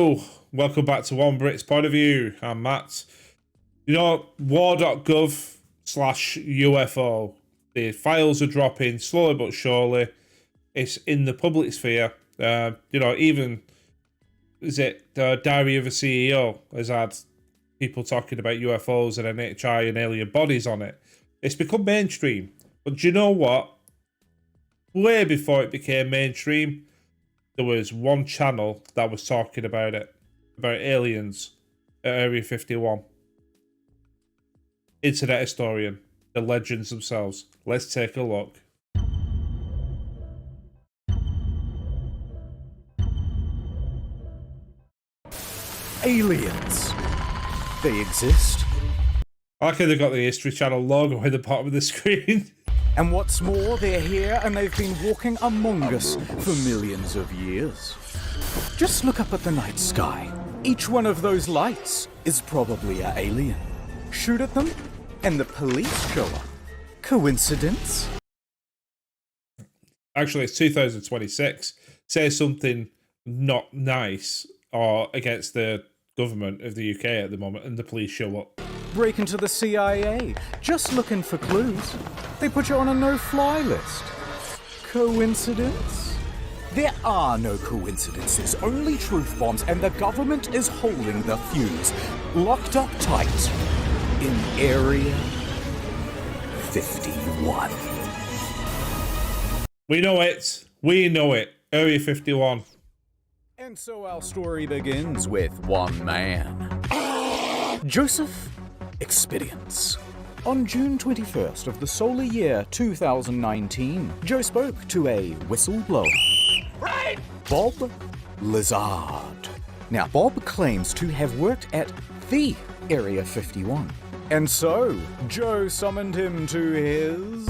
Hello, welcome back to One Brit's Point of View. I'm Matt. You know, war.gov/UFO. The files are dropping slowly but surely. It's in the public sphere. You know, even Diary of a CEO has had people talking about UFOs and NHI and alien bodies on it. It's become mainstream. But do you know what? Way before it became mainstream, there was one channel that was talking about it, about aliens at Area 51. Internet historian, the legends themselves. Let's take a look. Aliens. They exist. I like how they got the History Channel logo at the bottom of the screen. And what's more, they're here and they've been walking among us for millions of years. Just look up at the night sky. Each one of those lights is probably an alien. Shoot at them, and the police show up. Coincidence? Actually, it's 2026. Say something not nice or against the government of the UK at the moment, and the police show up. Break into the CIA, just looking for clues. They put you on a no-fly list. Coincidence? There are no coincidences, only truth bombs, and the government is holding the fuse. Locked up tight in Area 51. We know it. We know it. Area 51. And so our story begins with one man. Joseph Experience. On June 21st of the solar year 2019, Joe spoke to a whistleblower. Right! Bob Lazar. Now, Bob claims to have worked at the Area 51. And so, Joe summoned him to his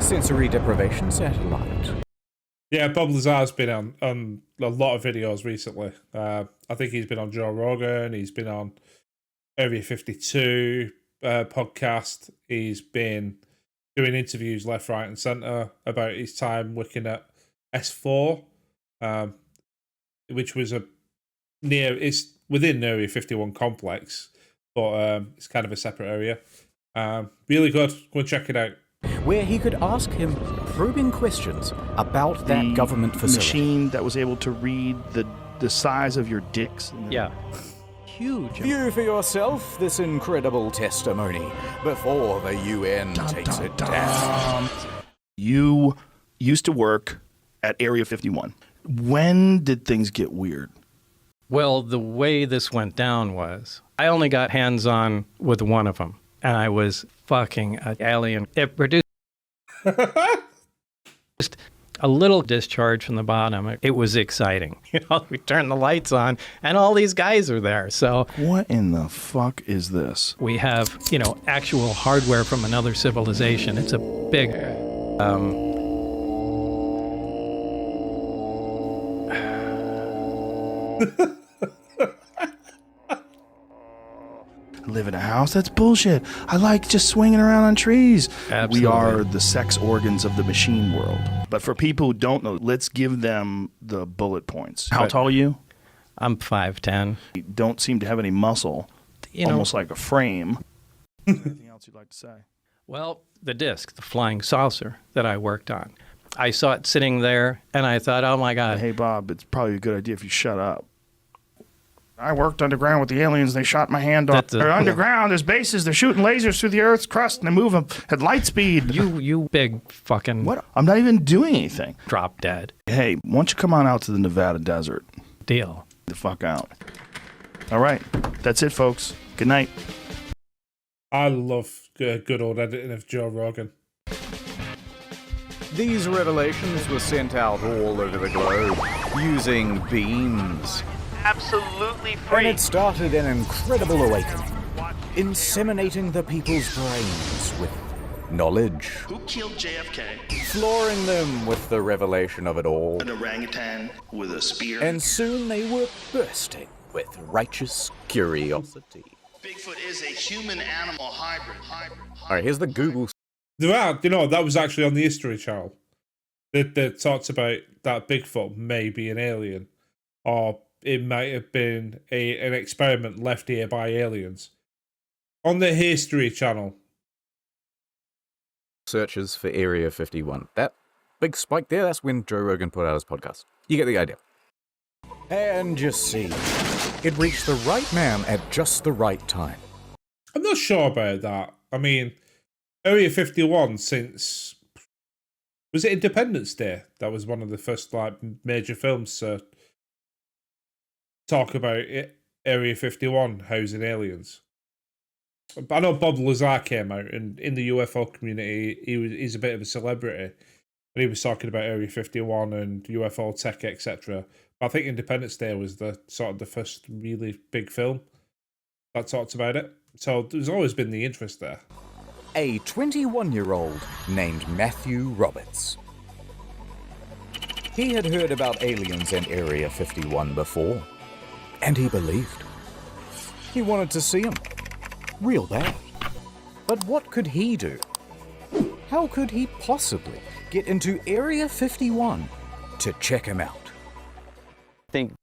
sensory deprivation satellite. Yeah, Bob Lazar's been on a lot of videos recently. I think he's been on Joe Rogan, he's been on Area 52 podcast. He's been doing interviews left, right, and centre about his time working at S4, which was it's within Area 51 complex, but it's kind of a separate area. Really good. Go and check it out. Where he could ask him probing questions about that government facility. Machine that was able to read the size of your dicks. Yeah. Huge. View for yourself this incredible testimony before the UN takes it down. You used to work at Area 51. When did things get weird? Well, the way this went down was I only got hands-on with one of them, and I was fucking an alien. It produced a little discharge from the bottom. It was exciting. You know, we turned the lights on, and all these guys are there. So what in the fuck is this? we have, you know, actual hardware from another civilization. It's a big... Live in a house? That's bullshit. I like just swinging around on trees. Absolutely. We are the sex organs of the machine world. But for people who don't know, let's give them the bullet points. How tall are you? I'm 5'10". You don't seem to have any muscle. You know, almost like a frame. Anything else you'd like to say? well, the disc, the flying saucer that I worked on. I saw it sitting there, and I thought, oh my God. Hey, Bob, it's probably a good idea if you shut up. I worked underground with the aliens. They shot my hand off. They're underground. There's bases. They're shooting lasers through the Earth's crust, and they move them at light speed. You big fucking... What? I'm not even doing anything. Drop dead. Hey, why don't you come on out to the Nevada desert? Deal. The fuck out. All right. That's it, folks. Good night. I love good old editing of Joe Rogan. These revelations were sent out all over the globe using beams. Absolutely And free. it started an incredible awakening, inseminating the people's brains with knowledge, Who killed JFK? flooring them with the revelation of it all. An orangutan with a spear. And soon they were bursting with righteous curiosity. Bigfoot is a human-animal hybrid. All right, here's the Google. There are, you know, that was actually on the History Channel. They talked about that Bigfoot may be an alien, or it might have been an experiment left here by aliens. On the History Channel. Searches for Area 51. That big spike there, that's when Joe Rogan put out his podcast. You get the idea. And you see, it reached the right man at just the right time. I'm not sure about that. I mean, Area 51 since... Was it Independence Day? That was one of the first major films to talk about Area 51 housing aliens. But I know Bob Lazar came out, and in the UFO community, he's a bit of a celebrity. And he was talking about Area 51 and UFO tech, etc. But I think Independence Day was the first really big film that talked about it. So there's always been the interest there. A 21-year-old named Matthew Roberts. He had heard about aliens and Area 51 before, and he believed. He wanted to see them. Real bad. But what could he do? How could he possibly get into Area 51 to check him out? Think.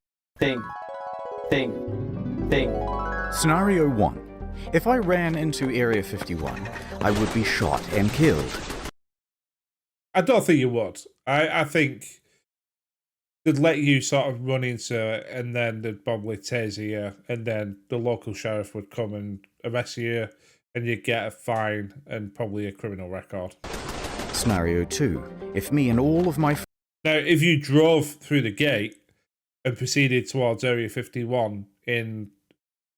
Scenario 1. If I ran into Area 51, I would be shot and killed. I don't think you would. I think they'd let you sort of run into it, and then they'd probably taser you, and then the local sheriff would come and arrest you, and you'd get a fine and probably a criminal record. Scenario 2. If me and all of my... Now, if you drove through the gate and proceeded towards Area 51 in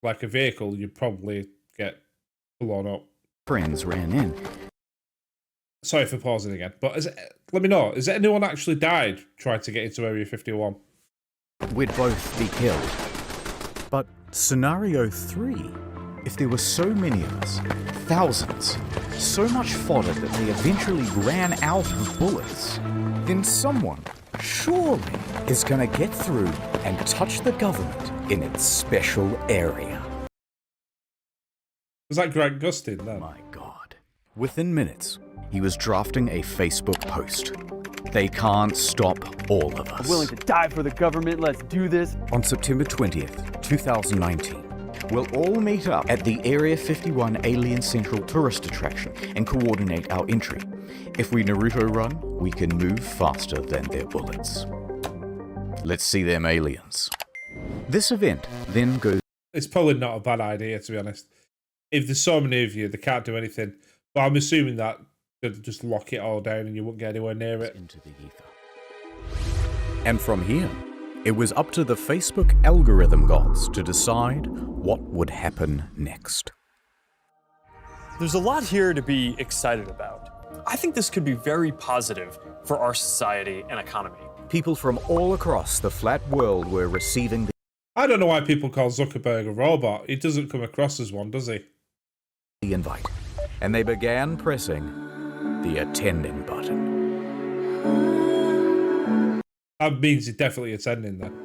like a vehicle, you'd probably get blown up. Friends ran in. Sorry for pausing again, but let me know, has anyone actually died trying to get into Area 51? We'd both be killed. But scenario 3, if there were so many of us, thousands, so much fodder that they eventually ran out of bullets, then someone, surely, is gonna get through and touch the government in its special area. Was that Grant Gustin then? My God. Within minutes, he was drafting a Facebook post. They can't stop all of us. Willing to die for the government, let's do this. On September 20th, 2019, we'll all meet up at the Area 51 Alien Central Tourist Attraction and coordinate our entry. If we naruto-run, we can move faster than their bullets. Let's see them aliens. This event then goes... It's probably not a bad idea, to be honest. If there's so many of you, they can't do anything. But I'm assuming that they'll just lock it all down and you won't get anywhere near it. Into the ether. And from here, it was up to the Facebook algorithm gods to decide what would happen next. There's a lot here to be excited about. I think this could be very positive for our society and economy. People from all across the flat world were receiving I don't know why people call Zuckerberg a robot. He doesn't come across as one, does he? the invite, and they began pressing the attending button. That means he's definitely attending then.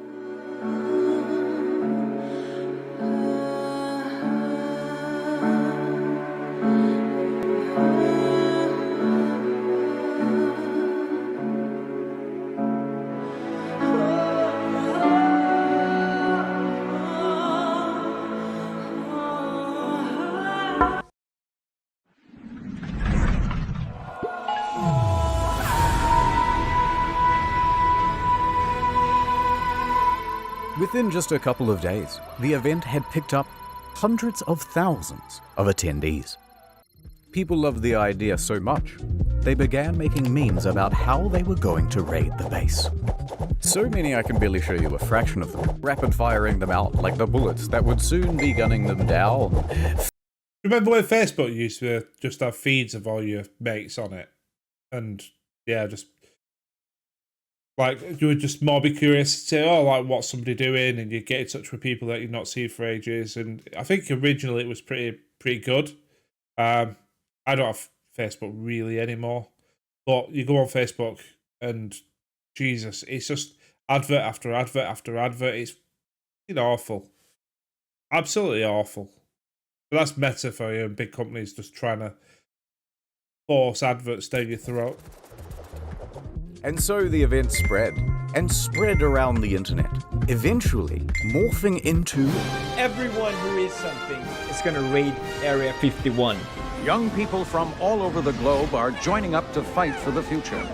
Within just a couple of days, the event had picked up hundreds of thousands of attendees. People loved the idea so much, they began making memes about how they were going to raid the base. So many I can barely show you a fraction of them, rapid-firing them out like the bullets that would soon be gunning them down. Remember when Facebook used to just have feeds of all your mates on it? And yeah, just like you would just more be curious to say, oh, like what's somebody doing, and you get in touch with people that you've not seen for ages. And I think originally it was pretty good. I don't have Facebook really anymore, but you go on Facebook and Jesus, it's just advert after advert after advert. It's awful, absolutely awful. But that's meta for you, and big companies just trying to force adverts down your throat. And so the event spread, and spread around the internet. eventually morphing into Everyone who is something is gonna raid Area 51. Young people from all over the globe are joining up to fight for the future.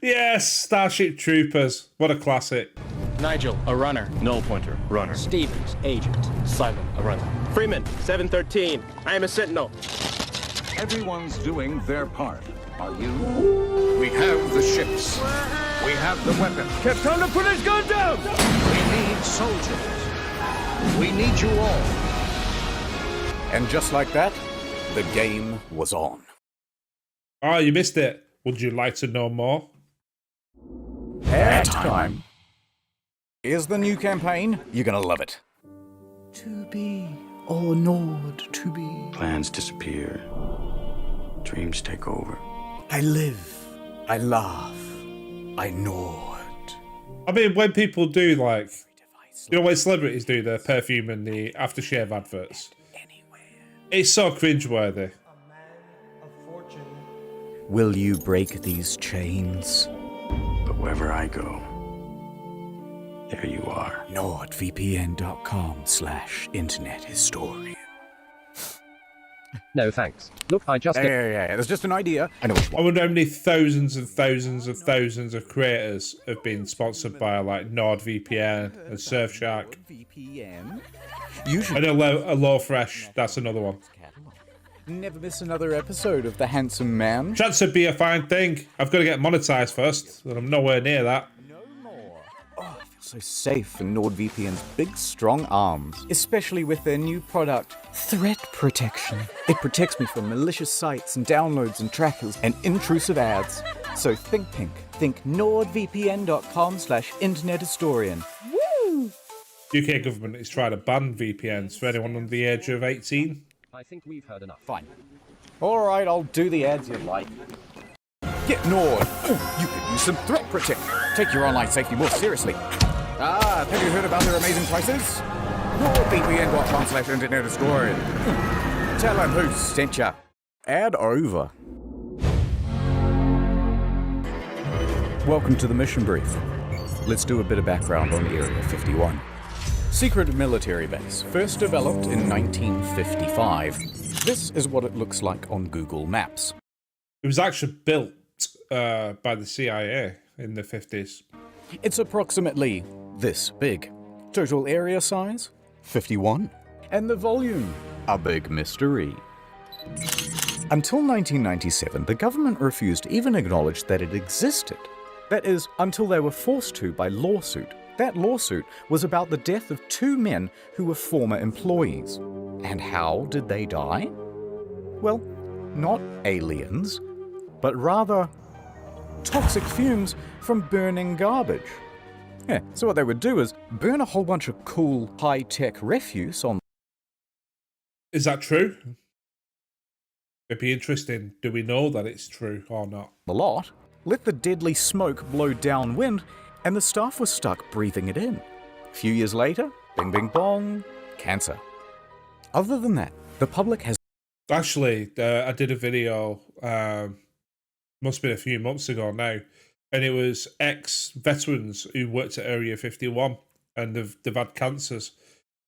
Yes, Starship Troopers. What a classic. Nigel, a runner. Null pointer, runner. Stevens, agent. Simon, a runner. Freeman, 713. I am a sentinel. Everyone's doing their part. Are you? We have the ships. We have the weapons. Kept time to put his gun down! We need soldiers. We need you all. And just like that, the game was on. Oh, you missed it. Would you like to know more? Ad time. Here's the new campaign. You're gonna love it. To be or not to be. Plans disappear. Dreams take over. I live. I laugh. I nod. I mean, when people do, like, you know, when celebrities do the perfume and the aftershave adverts, it's so cringeworthy. Will you break these chains? But wherever I go, there you are. NordVPN.com/internet historian. No, thanks. Look, I just... Yeah. There's just an idea. I know I wonder how many thousands and thousands and thousands of creators have been sponsored by, like, NordVPN and Surfshark. VPN. And HelloFresh, that's another one. Never miss another episode of The Handsome Man. Chance would be a fine thing. I've got to get monetized first, and I'm nowhere near that. No more. Oh, I feel so safe in NordVPN's big, strong arms, especially with their new product, Threat Protection. It protects me from malicious sites and downloads and trackers and intrusive ads. So think pink. Think NordVPN.com/internet historian. Woo! UK government is trying to ban VPNs for anyone under the age of 18. I think we've heard enough. Fine. Alright, I'll do the ads you like. Get Nord! You could use some Threat Protection. Take your online safety more seriously. Have you heard about their amazing prices? NordVPN.com/internet historian. Tell them who sent ya. Ad over. Welcome to the mission brief. Let's do a bit of background on Area 51. Secret military base, first developed in 1955. This is what it looks like on Google Maps. It was actually built by the CIA in the 50s. It's approximately this big. Total area size, 51. And the volume, a big mystery. Until 1997, the government refused to even acknowledge that it existed. That is, until they were forced to by lawsuit. That lawsuit was about the death of 2 men who were former employees. And how did they die? Well, not aliens, but rather toxic fumes from burning garbage. Yeah, so what they would do is burn a whole bunch of cool, high-tech refuse on... Is that true? It'd be interesting. Do we know that it's true or not? the lot, let the deadly smoke blow downwind, and the staff was stuck breathing it in. A few years later, bing bing bong, cancer. Other than that, the public has... Actually, I did a video, must have been a few months ago now, and it was ex-veterans who worked at Area 51, and they've had cancers,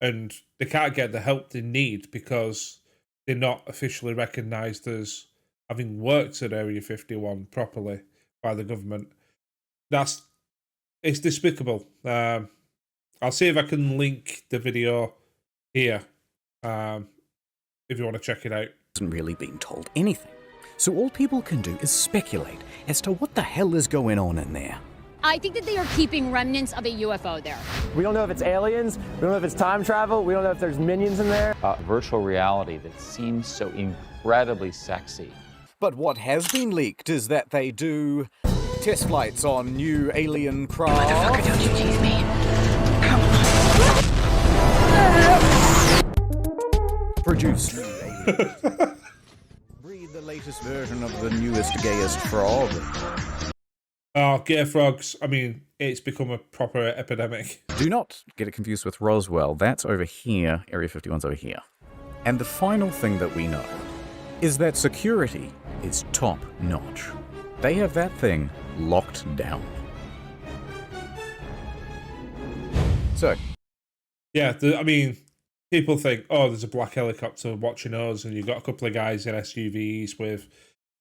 and they can't get the help they need because they're not officially recognised as having worked at Area 51 properly by the government. It's despicable. I'll see if I can link the video here, if you want to check it out. Hasn't really been told anything. So all people can do is speculate as to what the hell is going on in there. I think that they are keeping remnants of a UFO there. We don't know if it's aliens, we don't know if it's time travel, we don't know if there's minions in there. Virtual reality that seems so incredibly sexy. But what has been leaked is that they do test flights on new alien craft. Motherfucker, don't you tease me. Produce new aliens. Breed the latest version of the newest, gayest frog. Oh, gay frogs. I mean, it's become a proper epidemic. Do not get it confused with Roswell. That's over here. Area 51's over here. And the final thing that we know is that security is top notch. They have that thing locked down. So, yeah, I mean, people think, oh, there's a black helicopter watching us, and you've got a couple of guys in SUVs with,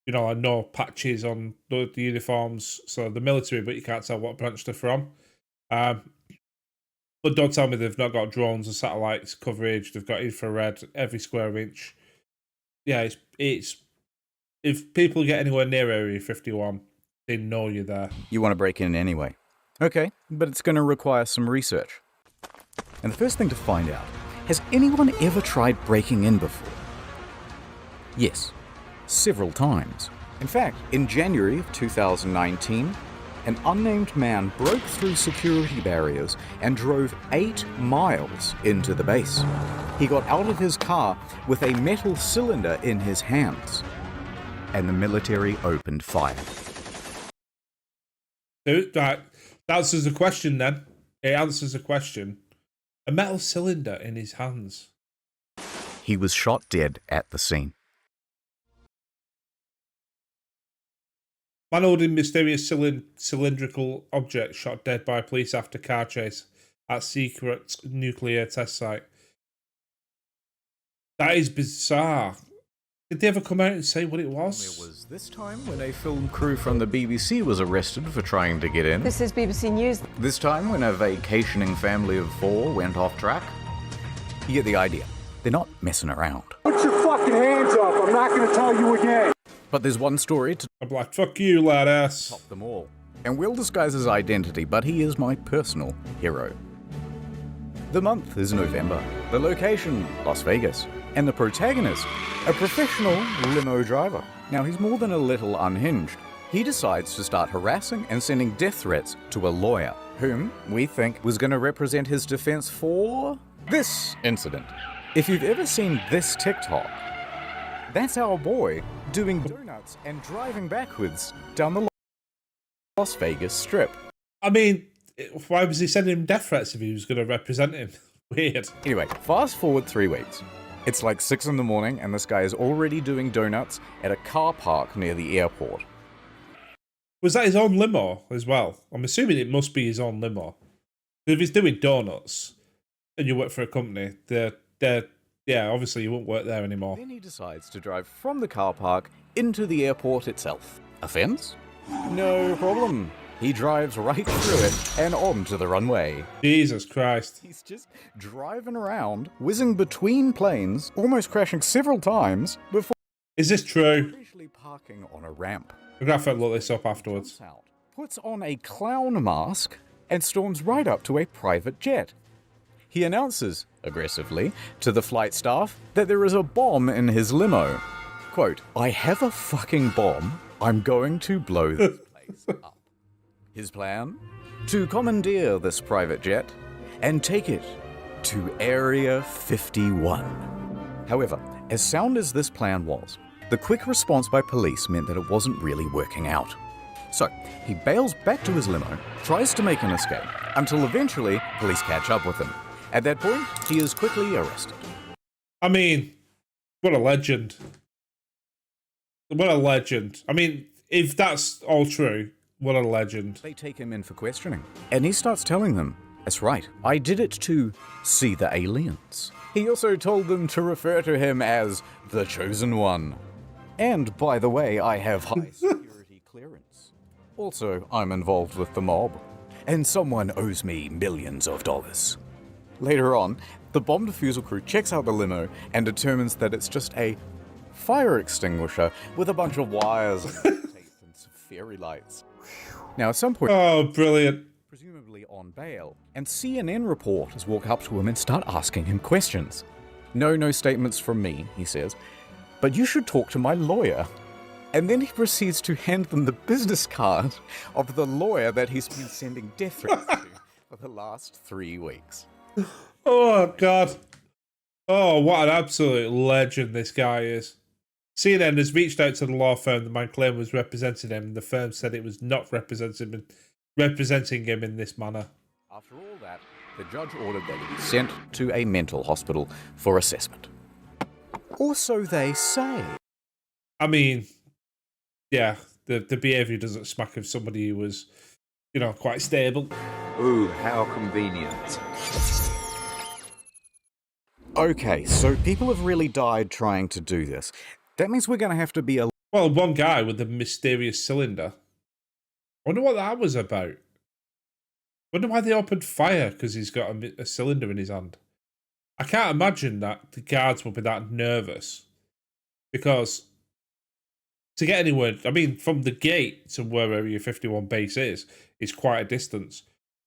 you know, like no patches on the uniforms. So the military, but you can't tell what branch they're from. But don't tell me they've not got drones and satellites coverage. They've got infrared every square inch. Yeah, it's if people get anywhere near Area 51, they know you're there. you want to break in anyway. Okay, but it's going to require some research. And the first thing to find out, has anyone ever tried breaking in before? Yes, several times. In fact, in January of 2019, an unnamed man broke through security barriers and drove 8 miles into the base. He got out of his car with a metal cylinder in his hands, and the military opened fire. That answers the question then. It answers the question. A metal cylinder in his hands. He was shot dead at the scene. Man holding mysterious cylindrical object shot dead by police after car chase at secret nuclear test site. That is bizarre. Did they ever come out and say what it was? It was this time when a film crew from the BBC was arrested for trying to get in. This is BBC News. This time when a vacationing family of 4 went off track. You get the idea. They're not messing around. Put your fucking hands up. I'm not going to tell you again. But there's one story to I'm like, fuck you, lad ass. top them all. And we'll disguise his identity, but he is my personal hero. The month is November. The location, Las Vegas. And the protagonist, a professional limo driver. Now, he's more than a little unhinged. He decides to start harassing and sending death threats to a lawyer, whom we think was going to represent his defense for this incident. If you've ever seen this TikTok, that's our boy doing donuts and driving backwards down the Las Vegas Strip. I mean, why was he sending him death threats if he was going to represent him? Weird. Anyway, fast forward 3 weeks. It's like 6 in the morning and this guy is already doing donuts at a car park near the airport. Was that his own limo as well? I'm assuming it must be his own limo. If he's doing donuts and you work for a company, yeah, obviously you won't work there anymore. Then he decides to drive from the car park into the airport itself. Offense? No problem. He drives right through it and onto the runway. Jesus Christ. He's just driving around, whizzing between planes, almost crashing several times before... Is this true? Eventually parking on a ramp. I'm going to have to look this up afterwards. Puts on a clown mask and storms right up to a private jet. He announces, aggressively, to the flight staff that there is a bomb in his limo. Quote, I have a fucking bomb. I'm going to blow this place up. His plan? To commandeer this private jet and take it to Area 51. However, as sound as this plan was, the quick response by police meant that it wasn't really working out. So, he bails back to his limo, tries to make an escape, until eventually police catch up with him. At that point, he is quickly arrested. I mean, what a legend. What a legend. I mean, if that's all true, what a legend. They take him in for questioning, and he starts telling them, that's right, I did it to see the aliens. He also told them to refer to him as the Chosen One. And, by the way, I have high security clearance. Also, I'm involved with the mob, and someone owes me millions of dollars. Later on, the bomb defusal crew checks out the limo and determines that it's just a fire extinguisher with a bunch of wires and tape and some fairy lights. Now, at some point, oh, brilliant. Presumably on bail, and CNN reporters walk up to him and start asking him questions. No statements from me, he says, but you should talk to my lawyer. And then he proceeds to hand them the business card of the lawyer that he's been sending death threats to for the last 3 weeks. Oh, God. Oh, what an absolute legend this guy is. CNN has reached out to the law firm the man claimed was representing him, and the firm said it was not representing him in this manner. After all that, the judge ordered that he be sent to a mental hospital for assessment. Or so they say. I mean, yeah, the behaviour doesn't smack of somebody who was, quite stable. Ooh, how convenient. Okay, so people have really died trying to do this. That means we're going to have to be a... Well, one guy with a mysterious cylinder. I wonder what that was about. I wonder why they opened fire because he's got a cylinder in his hand. I can't imagine that the guards would be that nervous. Because to get anywhere, I mean, from the gate to where Area 51 base is quite a distance.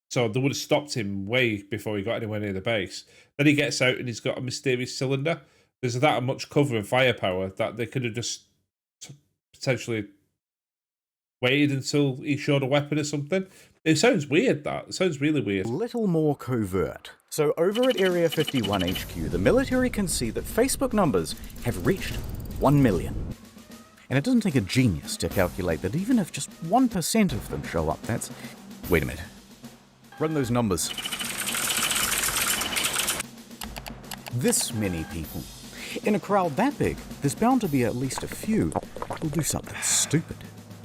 So they would have stopped him way before he got anywhere near the base. Then he gets out and he's got a mysterious cylinder. There's that much cover and firepower that they could have just potentially waited until he showed a weapon or something. It sounds weird, that. It sounds really weird. A little more covert. So over at Area 51 HQ, the military can see that Facebook numbers have reached 1 million. And it doesn't take a genius to calculate that even if just 1% of them show up, that's... Wait a minute. Run those numbers. This many people. In a crowd that big, there's bound to be at least a few who'll do something stupid.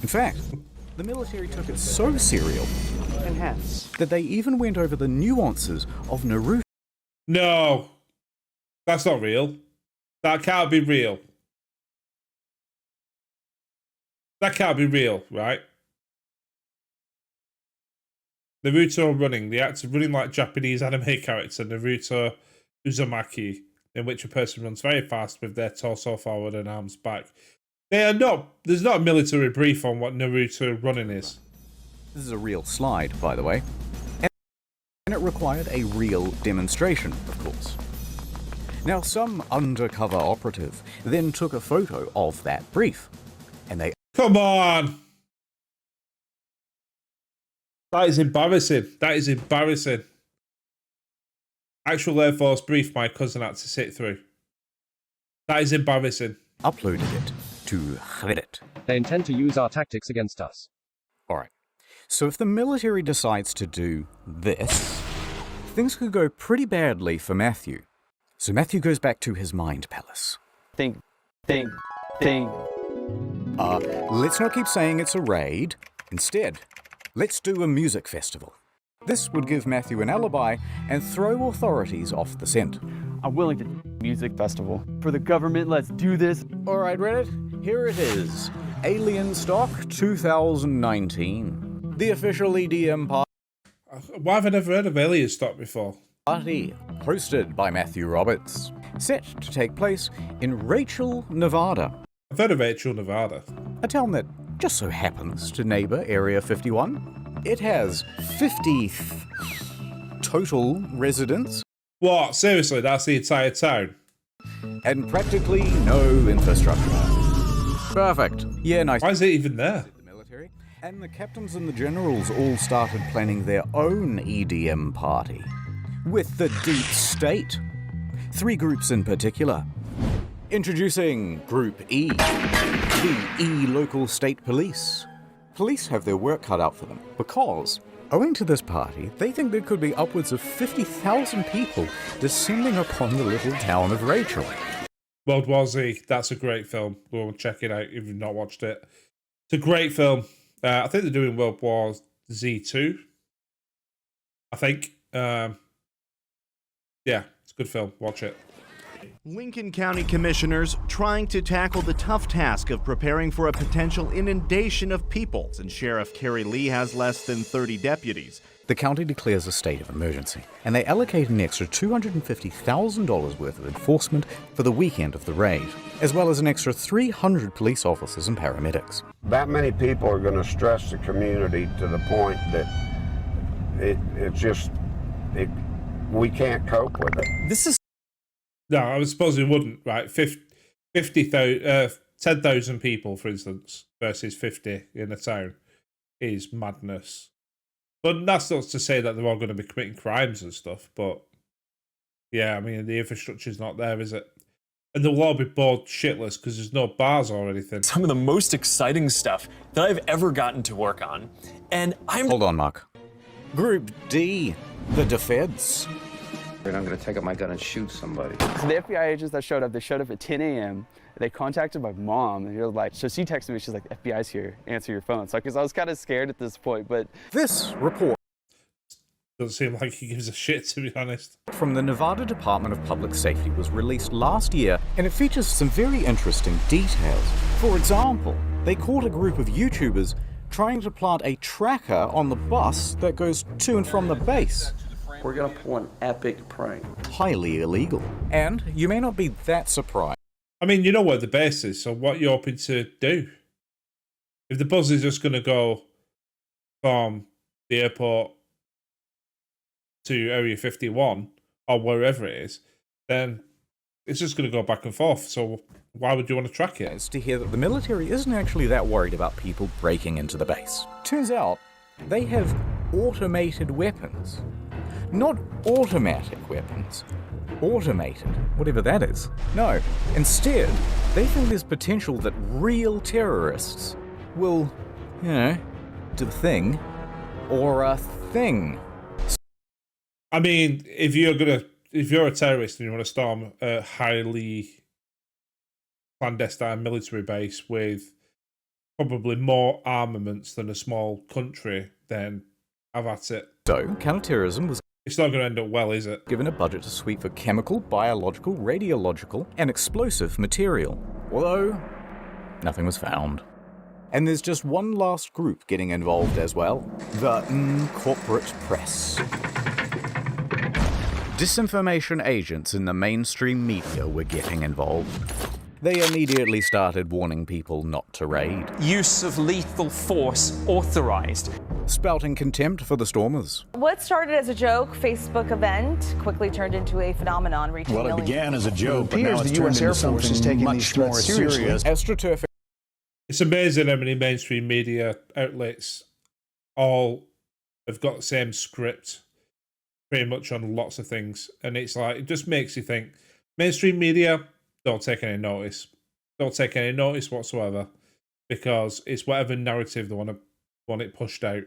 In fact, the military took it so serial that they even went over the nuances of Naruto. No, that's not real. That can't be real. That can't be real, right? Naruto running, the act of running like Japanese anime character Naruto Uzumaki, in which a person runs very fast with their torso forward and arms back. They are not. There's not a military brief on what Naruto running is. This is a real slide, by the way. And it required a real demonstration, of course. Now, some undercover operative then took a photo of that brief. And they... Come on! That is embarrassing. That is embarrassing. Actual Air Force brief my cousin had to sit through. That is embarrassing. Uploaded it to Reddit. They intend to use our tactics against us. Alright. So if the military decides to do this, things could go pretty badly for Matthew. So Matthew goes back to his mind palace. Think. Let's not keep saying it's a raid. Instead, let's do a music festival. This would give Matthew an alibi and throw authorities off the scent. I'm willing to music festival. For the government, let's do this. Alright, Reddit, here it is. Alien Stock 2019. The official EDM party. Why have I never heard of Alien Stock before? Party, hosted by Matthew Roberts. Set to take place in Rachel, Nevada. I've heard of Rachel, Nevada. A town that just so happens to neighbor Area 51. It has 50 total residents. What? Seriously, that's the entire town? And practically no infrastructure. Perfect. Yeah, nice. Why is it even there? The military and the captains and the generals all started planning their own EDM party. With the deep state. 3 groups in particular. Introducing Group E, the E local state police. Police have their work cut out for them because, owing to this party, they think there could be upwards of 50,000 people descending upon the little town of Rachel. World War Z, that's a great film. Go and check it out if you've not watched it. It's a great film. I think they're doing World War Z 2. I think. Yeah, it's a good film. Watch it. Lincoln County commissioners trying to tackle the tough task of preparing for a potential inundation of people, and Sheriff Kerry Lee has less than 30 deputies. The county declares a state of emergency, and they allocate an extra $250,000 worth of enforcement for the weekend of the raid, as well as an extra 300 police officers and paramedics. That many people are going to stress the community to the point that we can't cope with it. This is... No, I suppose we wouldn't, right? 10,000 people, for instance, versus 50 in a town is madness. But that's not to say that they're all going to be committing crimes and stuff. But yeah, I mean, the infrastructure's not there, is it? And they'll all be bored shitless because there's no bars or anything. Some of the most exciting stuff that I've ever gotten to work on. And I'm... Hold on, Mark. Group D, the defense. I'm going to take out my gun and shoot somebody. So the FBI agents that showed up, they showed up at 10 a.m. They contacted my mom, and you're like, so she texted me, she's like, FBI's here, answer your phone. So, because I was kind of scared at this point, but... This report. Doesn't seem like he gives a shit, to be honest. From the Nevada Department of Public Safety was released last year, and it features some very interesting details. For example, they caught a group of YouTubers trying to plant a tracker on the bus that goes to and from the base. We're gonna pull an epic prank. Highly illegal. And you may not be that surprised. I mean, you know where the base is, so what are you hoping to do? If the bus is just going to go from the airport to Area 51, or wherever it is, then it's just going to go back and forth, so why would you want to track it? It's to hear that the military isn't actually that worried about people breaking into the base. Turns out, they have automated weapons. Not automatic weapons. Automated, whatever that is. No, instead, they think there's potential that real terrorists will, you know, do the thing, or a thing. I mean, if you're a terrorist and you want to storm a highly clandestine military base with probably more armaments than a small country, then have at it. So, counterterrorism was... It's not going to end up well, is it? Given a budget to sweep for chemical, biological, radiological, and explosive material. Although, nothing was found. And there's just one last group getting involved as well. The corporate press. Disinformation agents in the mainstream media were getting involved. They immediately started warning people not to raid. Use of lethal force authorized. Spouting contempt for the stormers. What started as a joke Facebook event quickly turned into a phenomenon reaching millions. Well, it began as a joke, but now it's the turned U.S. Air into Force is something taking much these more threats seriously. serious. AstroTurf. It's amazing how many mainstream media outlets all have got the same script pretty much on lots of things. And it's like, it just makes you think, mainstream media, don't take any notice. Don't take any notice whatsoever, because it's whatever narrative they want it pushed out.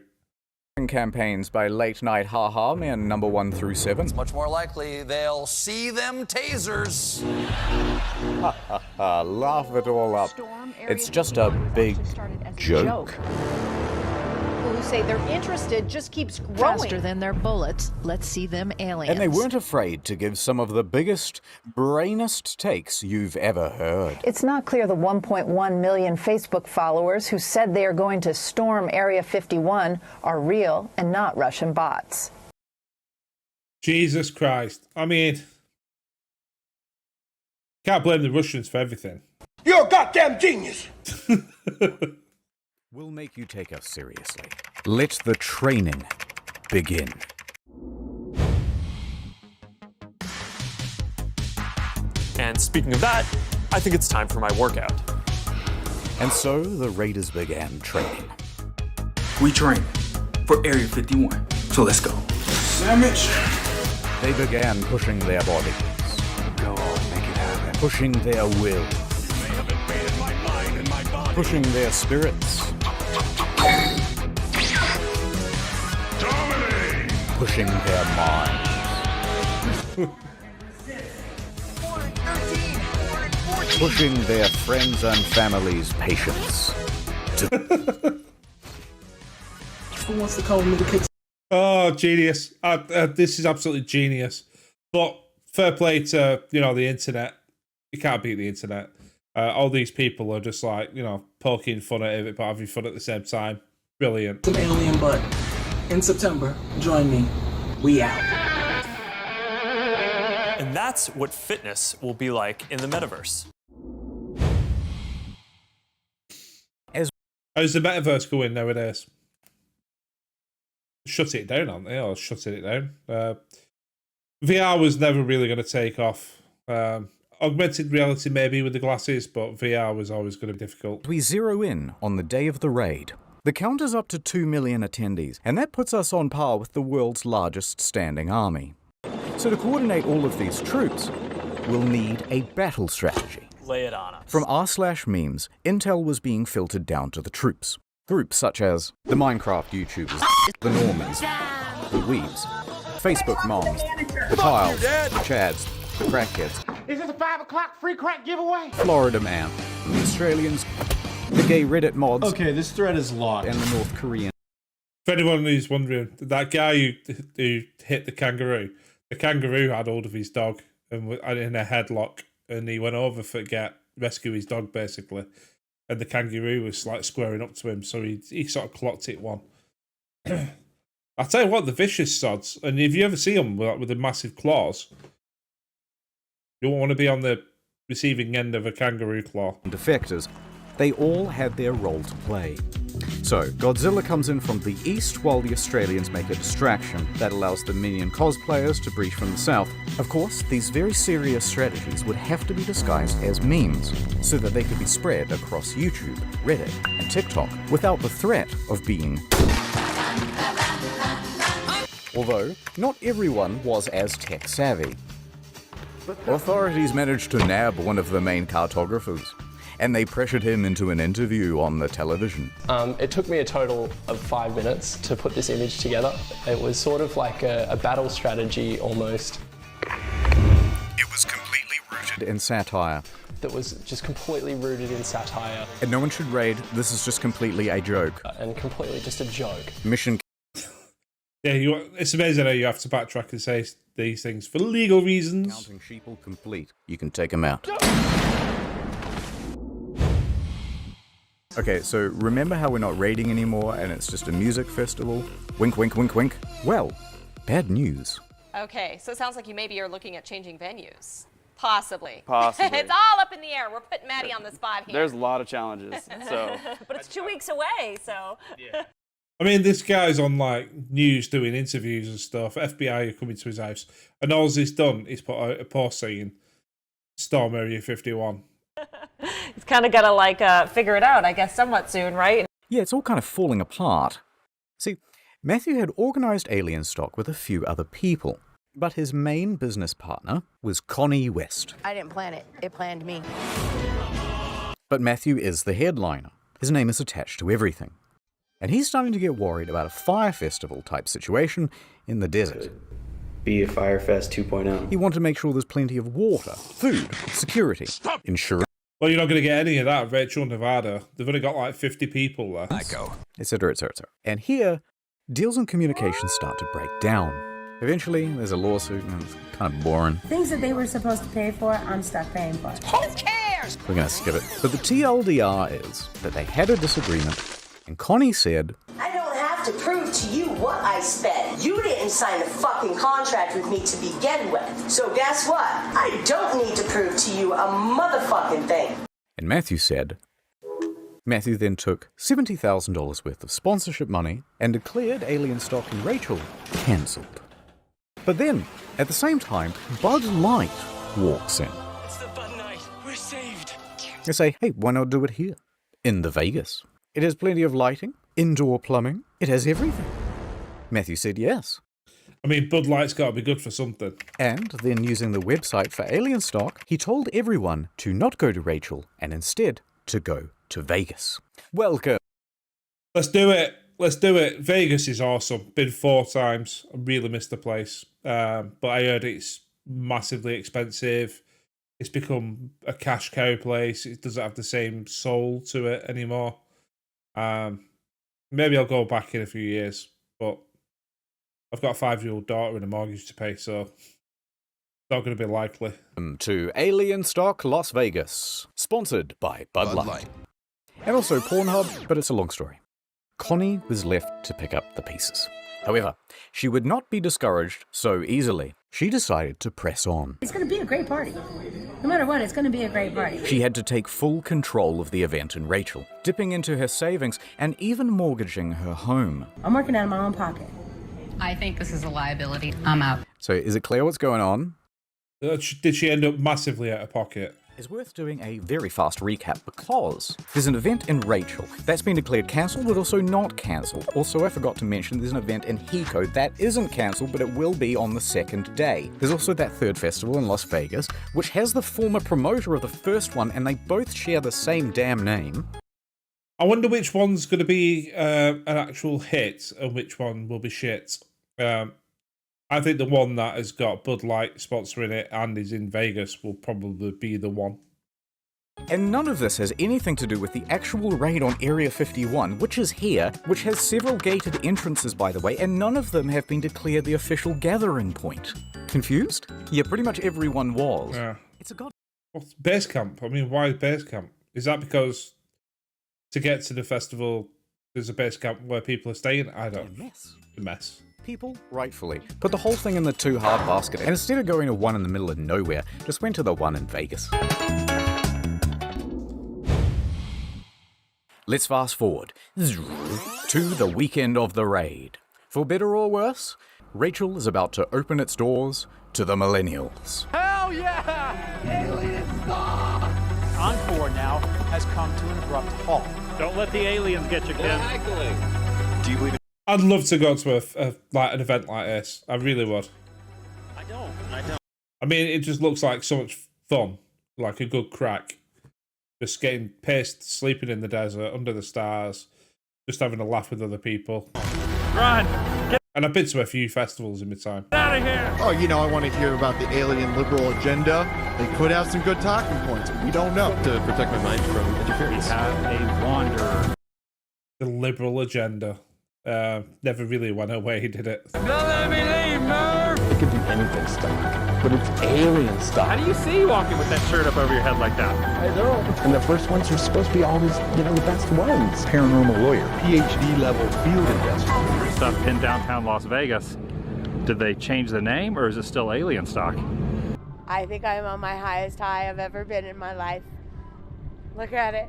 Campaigns by late night haha man number 1 through 7. It's much more likely they'll see them tasers. Laugh it all up. It's just a big joke. People who say they're interested just keeps growing. Faster than their bullets. Let's see them aliens. And they weren't afraid to give some of the biggest, brainest takes you've ever heard. It's not clear the 1.1 million Facebook followers who said they are going to storm Area 51 are real and not Russian bots. Jesus Christ. I mean, can't blame the Russians for everything. You're a goddamn genius! We'll make you take us seriously. Let the training begin. And speaking of that, I think it's time for my workout. And so the Raiders began training. We train for Area 51, so let's go. Sandwich! They began pushing their bodies. Go on, make it happen. Pushing their will. Pushing their spirits. Dominate! Pushing their minds. Pushing their friends and family's patience. Who wants to call me the kick? Oh, genius. This is absolutely genius. But fair play to, the internet. You can't beat the internet. All these people are just like, poking fun at it, but having fun at the same time. Brilliant. Some alien butt. In September, join me. We out. And that's what fitness will be like in the metaverse. How's the metaverse going nowadays? Shut it down, aren't they? Or shutting it down. VR was never really going to take off. Augmented reality maybe with the glasses, but VR was always going to be difficult. We zero in on the day of the raid. The count is up to 2 million attendees, and that puts us on par with the world's largest standing army. So to coordinate all of these troops, we'll need a battle strategy. Lay it on us. From r/memes, intel was being filtered down to the troops. Groups such as the Minecraft YouTubers, the Normans, the Weebs, Facebook moms, the Tiles, the Chads, the Crackheads. Is this a 5 o'clock free crack giveaway? Florida Man, the Australians, the gay Reddit mods. Okay, this thread is locked. And the North Korean. For anyone who's wondering, that guy who hit the kangaroo had hold of his dog and in a headlock, and he went over to rescue his dog basically, and the kangaroo was like squaring up to him, so he sort of clocked it one. I tell you what, the vicious sods, and if you ever see them with the massive claws, you won't want to be on the receiving end of a kangaroo claw. And defectors, they all had their role to play. So, Godzilla comes in from the east while the Australians make a distraction that allows the Minion cosplayers to breach from the south. Of course, these very serious strategies would have to be disguised as memes so that they could be spread across YouTube, Reddit, and TikTok without the threat of being... Although, not everyone was as tech-savvy. Authorities managed to nab one of the main cartographers, and they pressured him into an interview on the television. It took me a total of 5 minutes to put this image together. It was sort of like a battle strategy almost. It was completely rooted in satire. That was just completely rooted in satire. And no one should raid, this is just completely a joke. And completely just a joke. Mission... Yeah, it's amazing how you have to backtrack and say these things for legal reasons. Counting sheeple complete. You can take them out. Okay, so remember how we're not raiding anymore and it's just a music festival? Wink, wink, wink, wink. Well, bad news. Okay, so it sounds like maybe you're looking at changing venues. Possibly. Possibly. It's all up in the air. We're putting Maddie on the spot here. There's a lot of challenges, so. But it's 2 weeks away, so. Yeah. I mean, this guy's on like news doing interviews and stuff. FBI are coming to his house, and all he's done is put out a post saying, "Storm Area 51." He's kind of got to like figure it out, I guess, somewhat soon, right? Yeah, it's all kind of falling apart. See, Matthew had organized alien stock with a few other people, but his main business partner was Connie West. I didn't plan it. It planned me. But Matthew is the headliner. His name is attached to everything. And he's starting to get worried about a fire festival type situation in the desert. Be a Firefest 2.0. He wanted to make sure there's plenty of water, food, security, insurance. Well, you're not going to get any of that at Rachel, Nevada. They've only got like 50 people there. Etc., etc. And here, deals and communications start to break down. Eventually, there's a lawsuit and it's kind of boring. Things that they were supposed to pay for, I'm stuck paying for. Who cares? We're going to skip it. But the TLDR is that they had a disagreement. And Connie said, I don't have to prove to you what I spent. You didn't sign a fucking contract with me to begin with. So guess what? I don't need to prove to you a motherfucking thing. And Matthew said, Matthew then took $70,000 worth of sponsorship money and declared Alien Stock and Rachel cancelled. But then, at the same time, Bud Light walks in. It's the Bud Night. We're saved. They say, hey, why not do it here? In the Vegas. It has plenty of lighting, indoor plumbing, it has everything. Matthew said yes. I mean, Bud Light's got to be good for something. And then using the website for Alien Stock, he told everyone to not go to Rachel and instead to go to Vegas. Welcome. Let's do it. Let's do it. Vegas is awesome. Been 4 times. I really missed the place. But I heard it's massively expensive. It's become a cash cow place. It doesn't have the same soul to it anymore. Maybe I'll go back in a few years, but I've got a 5-year-old daughter and a mortgage to pay, so it's not going to be likely. To Alien Stock Las Vegas, sponsored by Bud Light. And also Pornhub, but it's a long story. Connie was left to pick up the pieces. However, she would not be discouraged so easily. She decided to press on. It's going to be a great party. No matter what, it's going to be a great party. She had to take full control of the event in Rachel, dipping into her savings and even mortgaging her home. I'm working out of my own pocket. I think this is a liability. I'm out. So is it clear what's going on? Did she end up massively out of pocket? It's worth doing a very fast recap because there's an event in Rachel that's been declared cancelled but also not cancelled. Also, I forgot to mention there's an event in Hiko that isn't cancelled but it will be on the 2nd day. There's also that 3rd festival in Las Vegas which has the former promoter of the first one and they both share the same damn name. I wonder which one's going to be an actual hit and which one will be shit. I think the one that has got Bud Light sponsoring it and is in Vegas will probably be the one. And none of this has anything to do with the actual raid on Area 51, which is here, which has several gated entrances, by the way, and none of them have been declared the official gathering point. Confused? Yeah, pretty much everyone was. Yeah. It's a god. What's base camp? I mean, why base camp? Is that because to get to the festival, there's a base camp where people are staying? I don't know. A mess. People, rightfully, put the whole thing in the too hard basket, and instead of going to one in the middle of nowhere, just went to the one in Vegas. Let's fast forward to the weekend of the raid. For better or worse, Rachel is about to open its doors to the millennials. Hell yeah! Alien Star! Encore now has come to an abrupt halt. Don't let the aliens get you, kid. Do you believe it? I'd love to go to like an event like this. I really would. I don't. I mean, it just looks like so much fun, like a good crack. Just getting pissed, sleeping in the desert, under the stars, just having a laugh with other people. Run! Get And I've been to a few festivals in my time. out of here! Oh, you know, I want to hear about the alien liberal agenda. They could have some good talking points. We don't know. To protect my mind from interference. We have a wanderer. The liberal agenda. Never really went away, did it? Don't let me leave, Merv! It could be anything stuff, but it's alien stuff. How do you see you walking with that shirt up over your head like that? I know. And the first ones are supposed to be always, the best ones. Paranormal lawyer, PhD level field investigator. Stuff in downtown Las Vegas. Did they change the name, or is it still alien stock? I think I'm on my highest high I've ever been in my life. Look at it.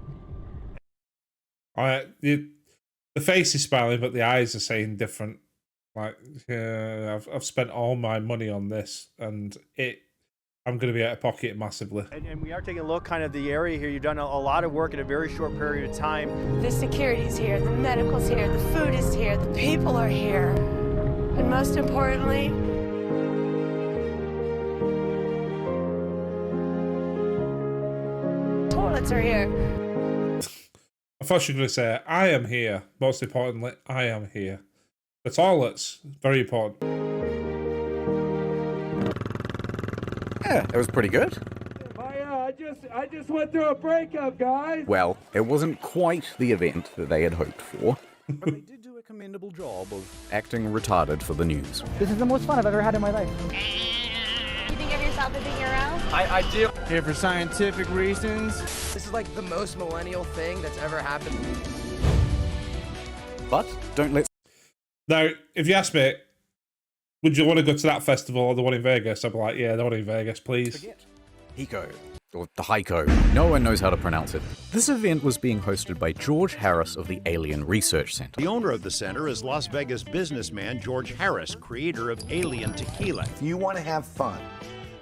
The face is smiling, but the eyes are saying different. Like, I've spent all my money on this, and I'm going to be out of pocket massively. And we are taking a look kind of the area here. You've done a lot of work in a very short period of time. The security's here, the medical's here, the food is here, the people are here. And most importantly, toilets are here. I thought you were going to say, I am here. Most importantly, I am here. The toilets, very important. Yeah, it was pretty good. I just went through a breakup, guys. Well, it wasn't quite the event that they had hoped for. But they did do a commendable job of acting retarded for the news. This is the most fun I've ever had in my life. You think of yourself as a hero? I do. Here for scientific reasons. This is like the most millennial thing that's ever happened. But don't let... Now, if you ask me, would you want to go to that festival or the one in Vegas? I'd be like, yeah, the one in Vegas, please. Hiko, or the Heiko. No one knows how to pronounce it. This event was being hosted by George Harris of the Alien Research Center. The owner of the center is Las Vegas businessman George Harris, creator of Alien Tequila. If you want to have fun,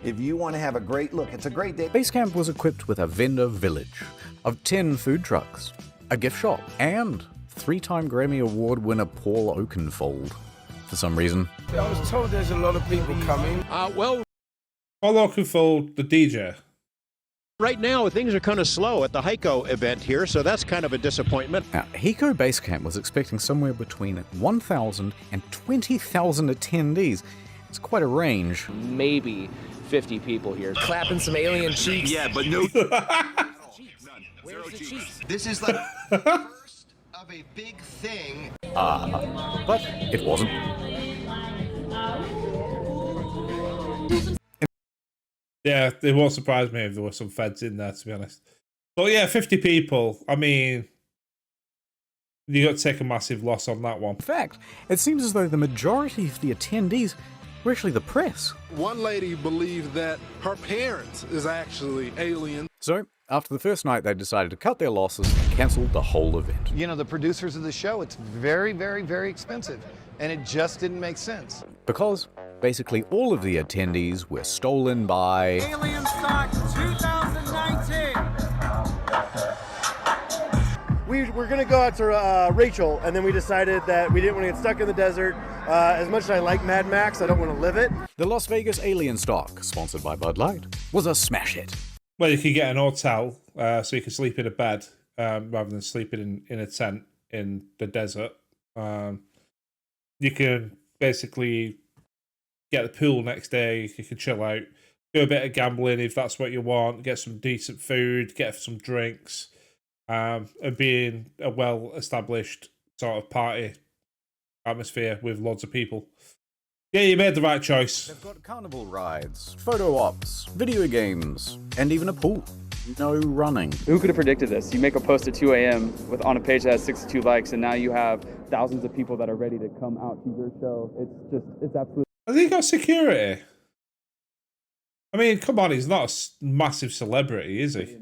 if you want to have a great look, it's a great day. Base camp was equipped with a vendor village of 10 food trucks, a gift shop, and 3-time Grammy Award winner Paul Oakenfold. For some reason. I was told there's a lot of people coming. Well, Paul Oakenfold, the DJ. Right now, things are kind of slow at the Heiko event here, so that's kind of a disappointment. Now, Heiko Base Camp was expecting somewhere between 1,000 and 20,000 attendees. It's quite a range. Maybe 50 people here. Clapping some alien cheeks. Yeah, but no... Where's the cheeks? This is like the first of a big thing. But it wasn't. Yeah, it won't surprise me if there were some feds in there, to be honest. But yeah, 50 people. I mean, you got to take a massive loss on that one. In fact, it seems as though the majority of the attendees were actually the press. One lady believed that her parents is actually alien. So, after the first night, they decided to cut their losses and cancel the whole event. You know, the producers of the show, it's very, very, very expensive. And it just didn't make sense. Because basically all of the attendees were stolen by... Alien Stock 2019! We were going to go out to Rachel, and then we decided that we didn't want to get stuck in the desert. As much as I like Mad Max, I don't want to live it. The Las Vegas Alien Stock, sponsored by Bud Light, was a smash hit. Well, you could get an hotel, so you could sleep in a bed rather than sleeping in a tent in the desert. You can basically get the pool next day. You can chill out, do a bit of gambling if that's what you want, get some decent food, get some drinks, and being a well-established sort of party atmosphere with loads of people. Yeah, you made the right choice. They've got carnival rides, photo ops, video games, and even a pool. No running. Who could have predicted this? You make a post at 2 a.m. on a page that has 62 likes, and now you have thousands of people that are ready to come out to your show. It's absolutely... Has he got security? I mean, come on, he's not a massive celebrity, is he?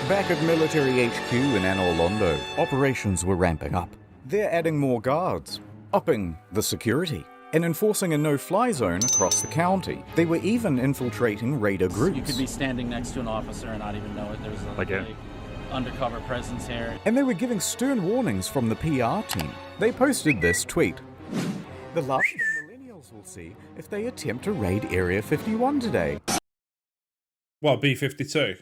Back at military HQ in Anne Orlando, operations were ramping up. They're adding more guards, upping the security, and enforcing a no-fly zone across the county. They were even infiltrating raider groups. You could be standing next to an officer and not even know it. There's a undercover presence here. And they were giving stern warnings from the PR team. They posted this tweet. The last thing millennials will see if they attempt to raid Area 51 today. What, B-52?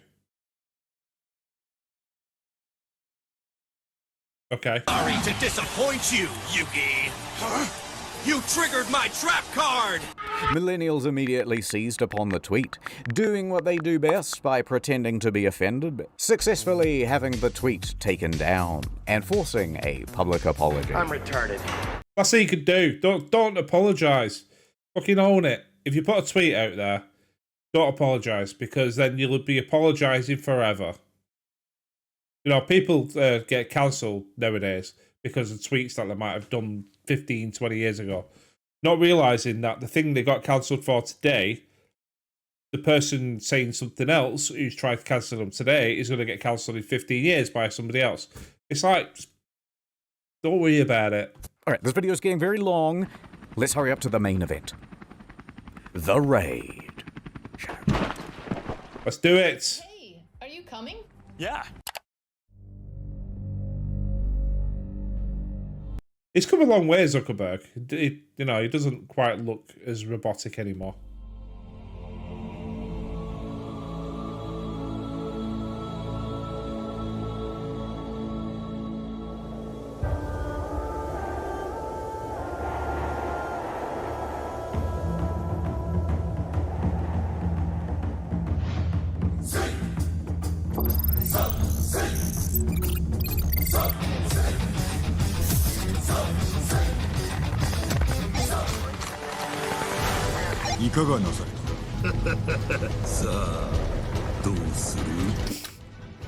Okay. Sorry to disappoint you, Yugi. Huh? You triggered my trap card! Millennials immediately seized upon the tweet, doing what they do best by pretending to be offended, successfully having the tweet taken down, and forcing a public apology. I'm retarded. That's what you could do. Don't apologise. Fucking own it. If you put a tweet out there, don't apologise, because then you'll be apologising forever. You know, people get cancelled nowadays because of tweets that they might have done 15, 20 years ago. Not realising that the thing they got cancelled for today, the person saying something else who's trying to cancel them today is going to get cancelled in 15 years by somebody else. It's like, don't worry about it. All right, this video is getting very long. Let's hurry up to the main event. The raid. Let's do it. Hey, are you coming? Yeah. He's come a long way, Zuckerberg. You know, he doesn't quite look as robotic anymore.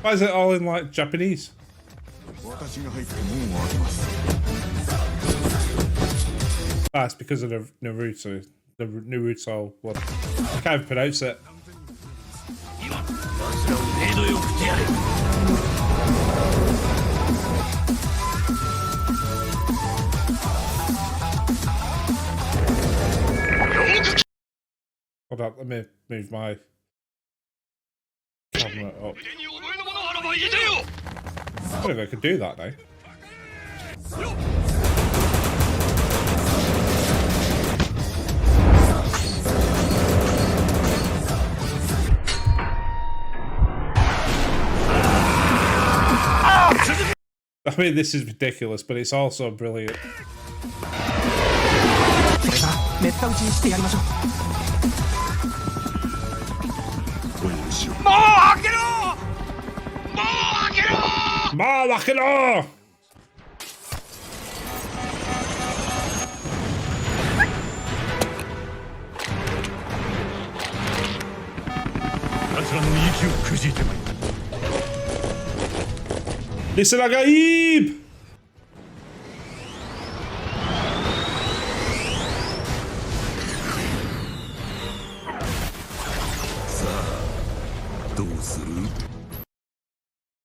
Why is it all in like Japanese? That's because of the Naruto. The Naruto one. I can't even pronounce it. Hold on, let me move my camera up. I don't know if I could do that now. I mean, this is ridiculous, but it's also brilliant. Listen, Agaib!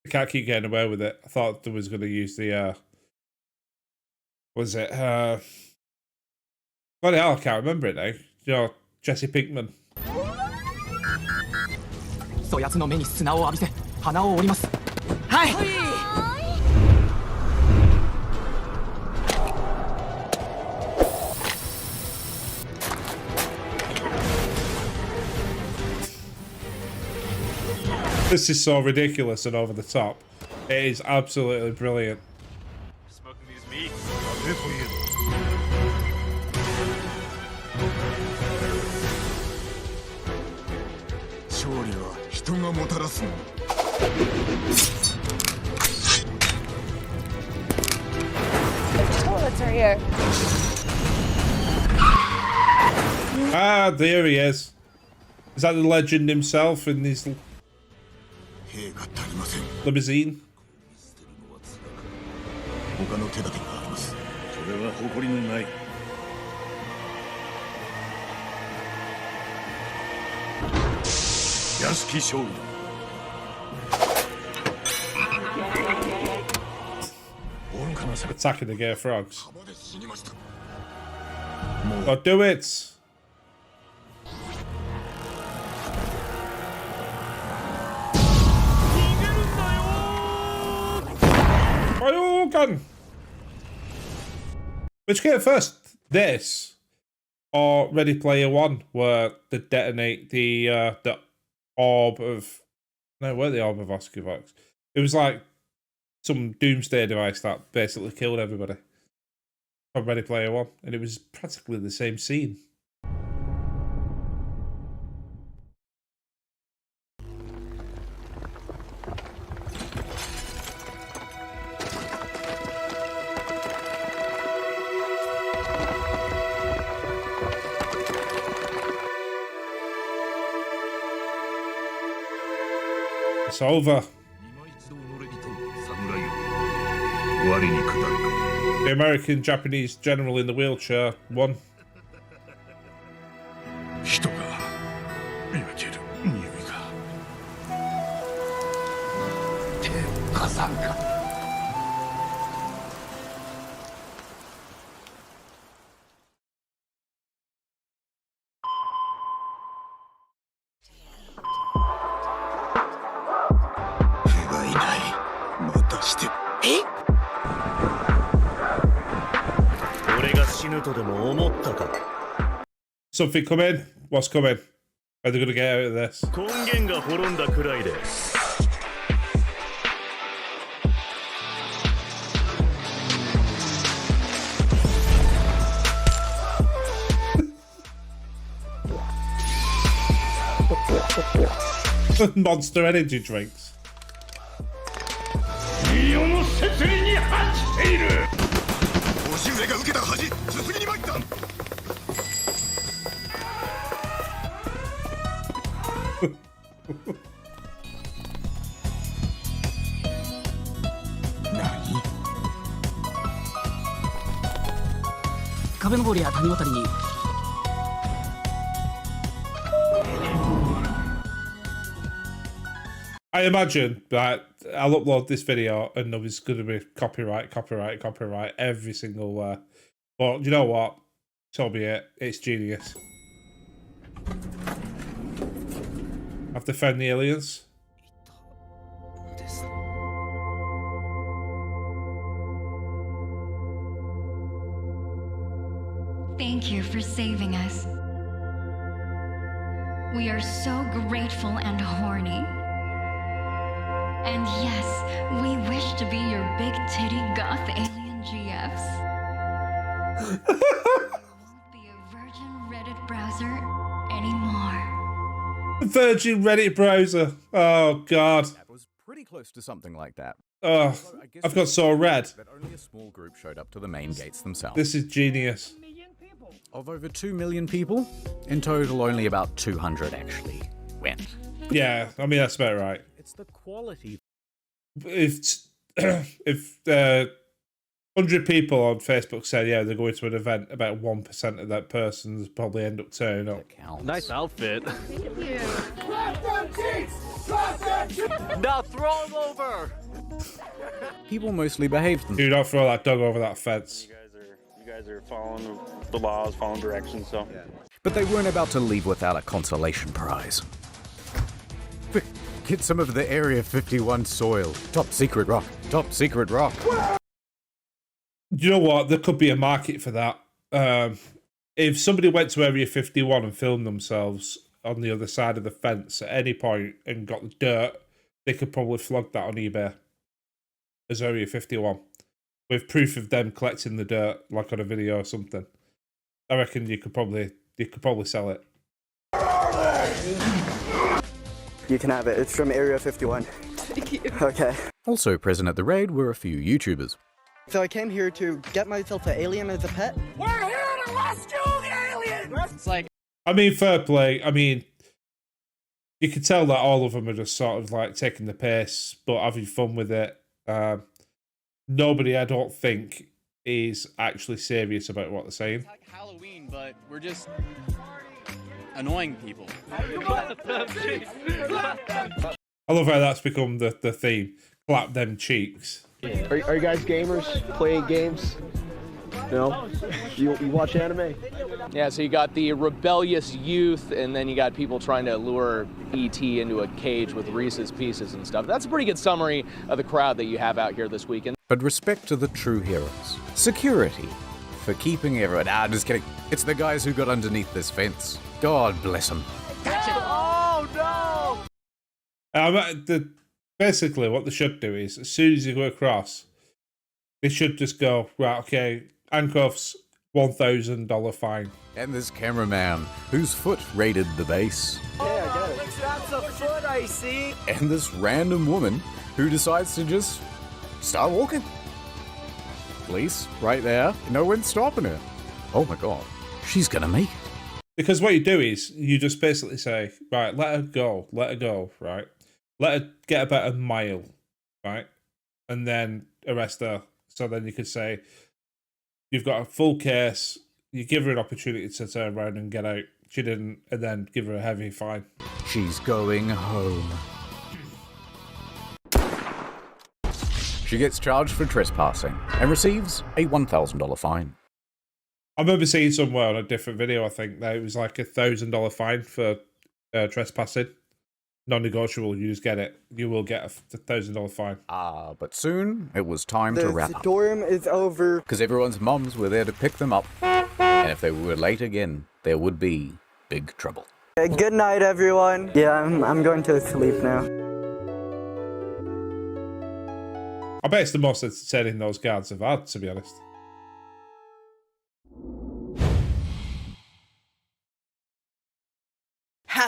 I can't keep getting away with it. I thought there was going to use the, was it, bloody hell, I can't remember it now. You know, Jesse Pinkman. This is so ridiculous and over the top. It is absolutely brilliant. Smoking these meats. Good for you. Toilets are here. Ah, there he is. Is that the legend himself in his limousine? 他の手立てがあります。それは誇りのない。屋敷勝利。 Attacking the gay frogs. Oh, do it! My gun! Which came first? This or Ready Player One, where they detonate the orb of no, where the orb of Oscar-Vox. It was like some doomsday device that basically killed everybody from Ready Player One, and it was practically the same scene. It's over. The American Japanese general in the wheelchair won. Something coming? What's coming? Are they going to get out of this? Monster energy drinks. I imagine that I'll upload this video and there's going to be copyright every single where. But you know what? So be it. It's genius. Have to defend the aliens. Thank you for saving us. We are so grateful and horny. And yes, we wish to be your big titty goth alien GFs. Won't be a virgin Reddit browser anymore. Virgin Reddit browser. Oh God. That was pretty close to something like that. Oh, I've got so red. But only a small group showed up to the main gates themselves. This is genius. Of over 2 million people, in total only about 200 actually went. Yeah, I mean that's about right. It's the quality. If 100 people on Facebook said yeah they're going to an event, about 1% of that person's probably end up turning up. Nice outfit. Thank you. Now throw him over. People mostly behaved themselves. Do not throw that dog over that fence. You guys are following the laws, following directions, so. Yeah. But they weren't about to leave without a consolation prize. Get some of the Area 51 soil. Top secret rock. Top secret rock. You know what? There could be a market for that. If somebody went to Area 51 and filmed themselves on the other side of the fence at any point and got the dirt, they could probably flog that on eBay as Area 51. With proof of them collecting the dirt, like on a video or something. I reckon you could probably you could probably sell it. You can have it. It's from Area 51. Thank you. Okay. Also present at the raid were a few YouTubers. So I came here to get myself an alien as a pet. We're here to rescue the aliens! It's like, I mean, fair play. I mean, you can tell that all of them are just sort of like taking the piss, but having fun with it. Nobody, I don't think, is actually serious about what they're saying. It's like Halloween, but we're just annoying people. I love how that's become the theme. Clap them cheeks. Are you guys gamers? Playing games? No? You watch anime? Yeah, so you got the rebellious youth, and then you got people trying to lure E.T. into a cage with Reese's Pieces and stuff. That's a pretty good summary of the crowd that you have out here this weekend. But respect to the true heroes. Security for keeping everyone. Just kidding. It's the guys who got underneath this fence. God bless them. Oh no! Basically, what they should do is, as soon as you go across, they should just go, right, okay, handcuffs, $1,000 fine. And this cameraman, whose foot raided the base. Oh, that's a foot I see. And this random woman who decides to just start walking. Police, right there. No one's stopping her. Oh my god. She's gonna make it. Because what you do is, you just basically say, right, let her go, right? Let her get about a mile, right? And then arrest her. So then you could say, you've got a full case, you give her an opportunity to turn around and get out. She didn't, and then give her a heavy fine. She's going home. She gets charged for trespassing and receives a $1,000 fine. I remember seeing somewhere on a different video, I think, that it was like $1,000 fine for trespassing. Non-negotiable, you just get it. You will get a $1,000 fine. But soon it was time to wrap the up. storm is over. Because everyone's mums were there to pick them up. And if they were late again, there would be big trouble. Good night, everyone. Yeah, I'm going to sleep now. I bet it's the most entertaining those guards have had, to be honest.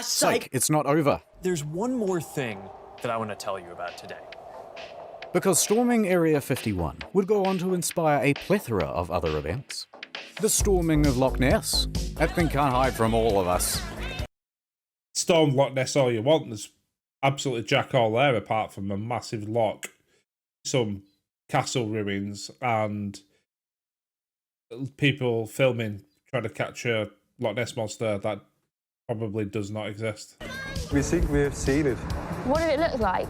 Psych, it's not over. There's one more thing that I want to tell you about today. Because storming Area 51 would go on to inspire a plethora of other events. The storming of Loch Ness. That thing can't hide from all of us. Storm Loch Ness all you want. There's absolutely jack all there apart from a massive loch, some castle ruins, and people filming trying to catch a Loch Ness monster that probably does not exist. We think we have seen it. What did it look like?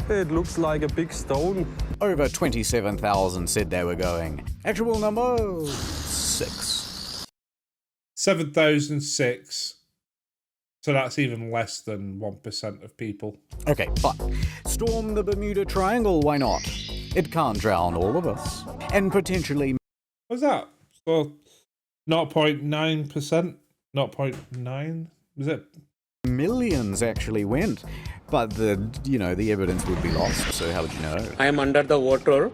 It looks like a big stone. Over 27,000 said they were going. Actual number 6. 7,006. So that's even less than 1% of people. Okay, fine. Storm the Bermuda Triangle, why not? It can't drown all of us. And potentially... What's that? So 0.9%? 0.9? Was it? Millions actually went. But the evidence would be lost, so how would you know? I am under the water.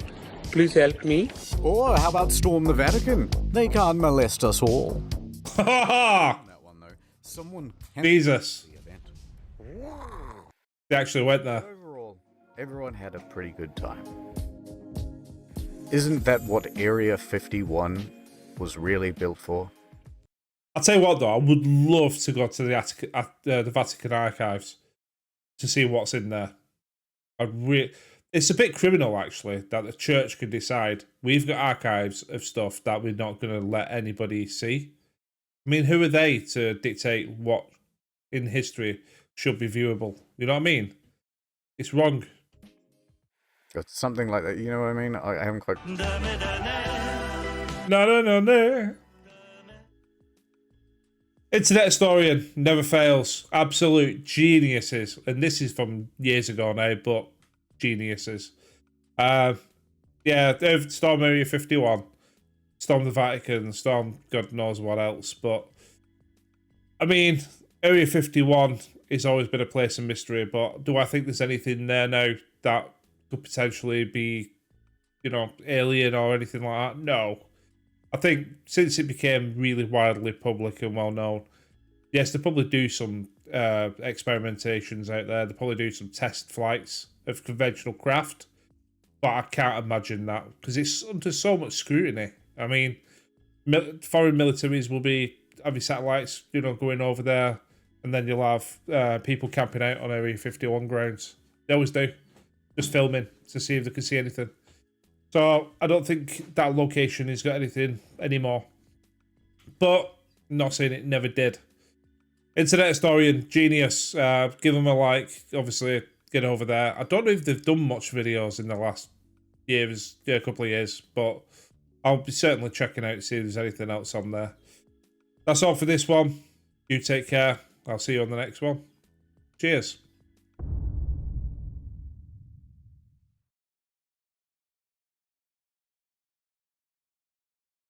Please help me. Or how about storm the Vatican? They can't molest us all. Someone Jesus. They actually went there. Overall, everyone had a pretty good time. Isn't that what Area 51 was really built for? I'll tell you what though, I would love to go to the Vatican archives to see what's in there. It's a bit criminal actually that the church can decide we've got archives of stuff that we're not going to let anybody see. I mean, who are they to dictate what in history should be viewable? You know what I mean? It's wrong. It's something like that, you know what I mean? I haven't quite... No. Internet historian, never fails. Absolute geniuses. And this is from years ago now, but geniuses. Yeah, they've stormed Area 51. Storm the Vatican, storm God knows what else. But, I mean, Area 51 has always been a place of mystery, but do I think there's anything there now that could potentially be, alien or anything like that? No. I think since it became really widely public and well known, yes, they probably do some experimentations out there. They probably do some test flights of conventional craft, but I can't imagine that because it's under so much scrutiny. I mean, foreign militaries will be having satellites, you know, going over there, and then you'll have people camping out on Area 51 grounds. They always do, just filming to see if they can see anything. So I don't think that location has got anything anymore. But I'm not saying it never did. Internet historian, genius. Give them a like. Obviously, get over there. I don't know if they've done much videos in the last couple of years, but I'll be certainly checking out to see if there's anything else on there. That's all for this one. You take care. I'll see you on the next one. Cheers.